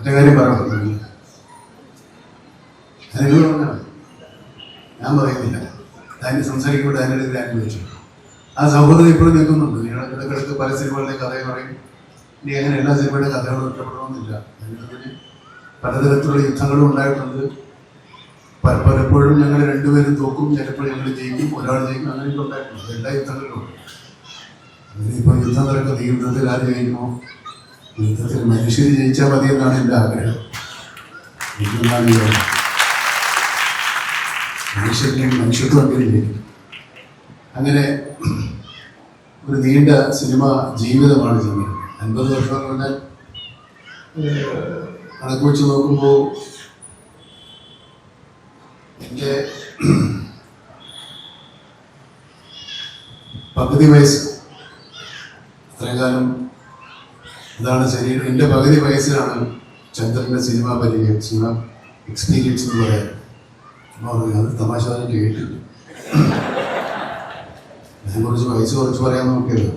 ഒറ്റ കാര്യം പറഞ്ഞു, നിങ്ങൾ പറഞ്ഞാൽ ഞാൻ പറയുന്നില്ല. ഡാനി സംസാരിക്കുമ്പോൾ ഡാനിയുടെ ഗ്രാൻഡ് വിളിച്ചു. ആ സൗഹൃദം ഇപ്പോഴും നിൽക്കുന്നുണ്ട്. നിങ്ങൾ ഇടയ്ക്കിടയ്ക്ക് പല സിനിമകളുടെ കഥ പറയും. ഇനി അങ്ങനെ എല്ലാ സിനിമയുടെ കഥകളും ഇഷ്ടപ്പെടണമെന്നില്ല. അതിന് പലതരത്തിലുള്ള യുദ്ധങ്ങളും ഉണ്ടായിട്ടുണ്ട്. പലപ്പോഴും ഞങ്ങൾ രണ്ടുപേരും തോക്കും, ചിലപ്പോൾ ഞങ്ങൾ ജയിക്കും, ഒരാൾ ജയിക്കും, അങ്ങനെയൊക്കെ ഉണ്ടായിട്ടുണ്ട്. എല്ലാ യുദ്ധങ്ങളിലും അതിനിപ്പോൾ യുദ്ധം നടക്കുന്നത് യുദ്ധത്തിൽ ആര് ജയിക്കുമോ? യുദ്ധത്തിൽ മനുഷ്യർ ജയിച്ചാൽ മതി എന്നാണ് എൻ്റെ ആഗ്രഹം. മനുഷ്യത്വം ജയിക്കും. അങ്ങനെ ഒരു നീണ്ട സിനിമ ജീവിതമാണ് ചെന്നത്. 50 വർഷം എന്ന് പറഞ്ഞാൽ കണക്ക് വെച്ച് നോക്കുമ്പോൾ എൻ്റെ പകുതി വയസ്സ്, അത്രയും കാലം അതാണ് ശരീരം. എൻ്റെ പകുതി വയസ്സിലാണ് ചന്ദ്രൻ്റെ സിനിമ പരിചയം, സിനിമ എക്സ്പീരിയൻസ് എന്ന് പറയാൻ. അത് തമാശ കേട്ടില്ല. അതിനെക്കുറിച്ച് വയസ്സ് കുറച്ച് പറയാൻ നോക്കിയത്.